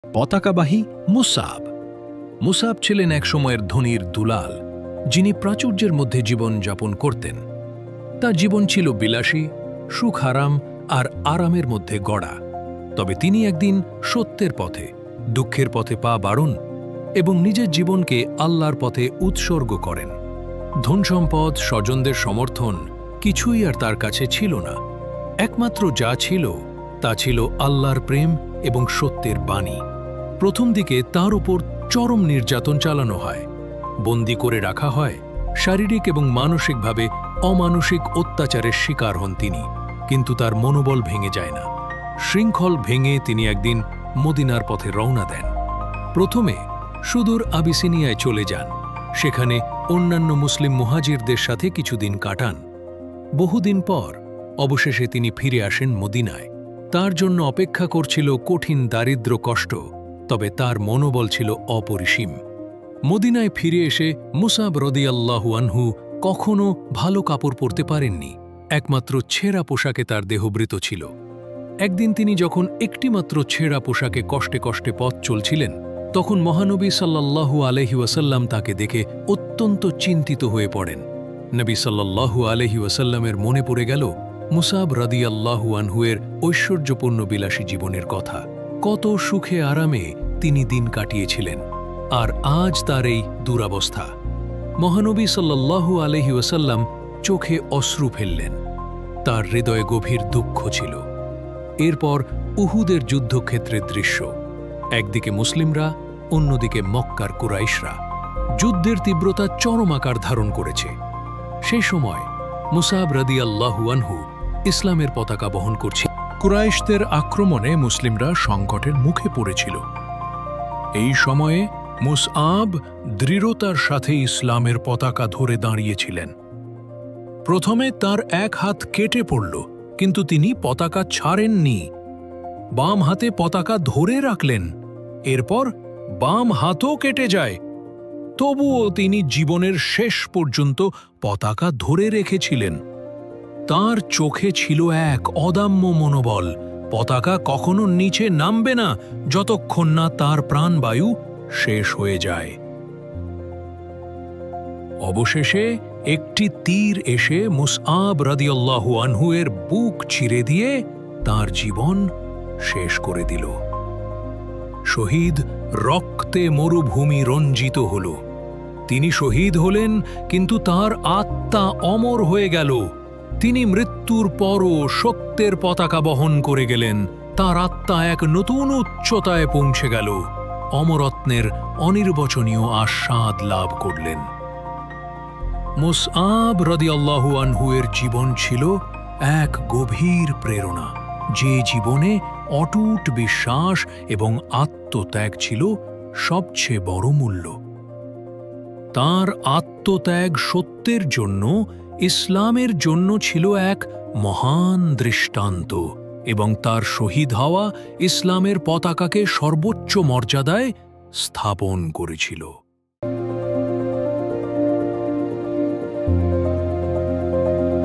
পতাকাবাহী মুসাব। মুসাব ছিলেন এক সময়ের ধনীর দুলাল, যিনি প্রাচুর্যের মধ্যে জীবন যাপন করতেন। তার জীবন ছিল বিলাসী, সুখ আরাম আর আরামের মধ্যে গড়া। তবে তিনি একদিন সত্যের পথে, দুঃখের পথে পা বাড়ুন এবং নিজের জীবনকে আল্লাহর পথে উৎসর্গ করেন। ধনসম্পদ, স্বজনদের সমর্থন কিছুই আর তার কাছে ছিল না। একমাত্র যা ছিল তা ছিল আল্লাহর প্রেম এবং সত্যের বাণী। প্রথম দিকে তার উপর চরম নির্যাতন চালানো হয়, বন্দী করে রাখা হয়, শারীরিক এবং মানসিকভাবে অমানসিক অত্যাচারের শিকার হন তিনি। কিন্তু তার মনোবল ভেঙে যায় না। শৃঙ্খল ভেঙে তিনি একদিন মদিনার পথে রওনা দেন। প্রথমে সুদূর আবিসিনিয়ায় চলে যান, সেখানে অন্যান্য মুসলিম মুহাজিরদের সাথে কিছুদিন কাটান। বহুদিন পর অবশেষে তিনি ফিরে আসেন মদিনায়। তার জন্য অপেক্ষা করছিল কঠিন দারিদ্র্য কষ্ট, তবে তার মনোবল ছিল অপরিসীম। মদিনায় ফিরে এসে মুসাব রাদিয়াল্লাহু আনহু কখনো ভালো কাপড় পরতে পারেননি। একমাত্র ছেঁড়া পোশাকে তার দেহবৃত ছিল। একদিন তিনি যখন একটিমাত্র ছেঁড়া পোশাকে কষ্টে কষ্টে পথ চলছিলেন, তখন মহানবী সাল্লাল্লাহু আলাইহি ওয়াসাল্লাম তাকে দেখে অত্যন্ত চিন্তিত হয়ে পড়েন। নবী সাল্লাল্লাহু আলাইহি ওয়াসাল্লামের মনে পড়ে গেল মুসাব রাদিয়াল্লাহু আনহুয়ের ঐশ্বর্যপূর্ণ বিলাসী জীবনের কথা। কত সুখে আরামে তিনি দিন কাটিয়েছিলেন, আর আজ তার এই দুরবস্থা। মহানবী সাল্লাল্লাহু আলাইহি ওয়াসাল্লাম চোখে অশ্রু ফেললেন। তার হৃদয়ে গভীর দুঃখ ছিল। এরপর উহুদের যুদ্ধক্ষেত্রের দৃশ্য। একদিকে মুসলিমরা, অন্যদিকে মক্কার কুরাইশরা। যুদ্ধের তীব্রতা চরম আকার ধারণ করেছে। সেই সময় মুসাব রাদিয়াল্লাহু আনহু ইসলামের পতাকা বহন করছে। কুরাইশদের আক্রমণে মুসলিমরা সংকটের মুখে পড়েছিল। এই সময়ে মুসআব দৃঢ়তার সাথে ইসলামের পতাকা ধরে দাঁড়িয়েছিলেন। প্রথমে তার এক হাত কেটে পড়ল, কিন্তু তিনি পতাকা ছাড়েননি। বাম হাতে পতাকা ধরে রাখলেন। এরপর বাম হাতও কেটে যায়, তবুও তিনি জীবনের শেষ পর্যন্ত পতাকা ধরে রেখেছিলেন। তার চোখে ছিল এক অদম্য মনোবল। পতাকা কখনো নিচে নামবে না যতক্ষণ না তার প্রাণবায়ু শেষ হয়ে যায়। অবশেষে একটি তীর এসে মুসআব রাদিয়াল্লাহু আনহু এর বুক চিরে দিয়ে তার জীবন শেষ করে দিল। শহীদ রক্তে মরুভূমি রঞ্জিত হল। তিনি শহীদ হলেন, কিন্তু তার আত্মা অমর হয়ে গেল। তিনি মৃত্যুর পরও সত্যের পতাকা বহন করে গেলেন। তার আত্মা এক নতুন উচ্চতায় পৌঁছে গেল, অমরত্বের অনির্বচনীয় আস্বাদ লাভ করলেন। মুসআব রাদিয়াল্লাহু আনহু এর জীবন ছিল এক গভীর প্রেরণা, যে জীবনে অটুট বিশ্বাস এবং আত্মত্যাগ ছিল সবচেয়ে বড় মূল্য। তার আত্মত্যাগ সত্যের জন্য, ইসলামের জন্য ছিল এক মহান দৃষ্টান্ত, এবং তার শহীদ হওয়া ইসলামের পতাকাকে সর্বোচ্চ মর্যাদায় স্থাপন করেছিল।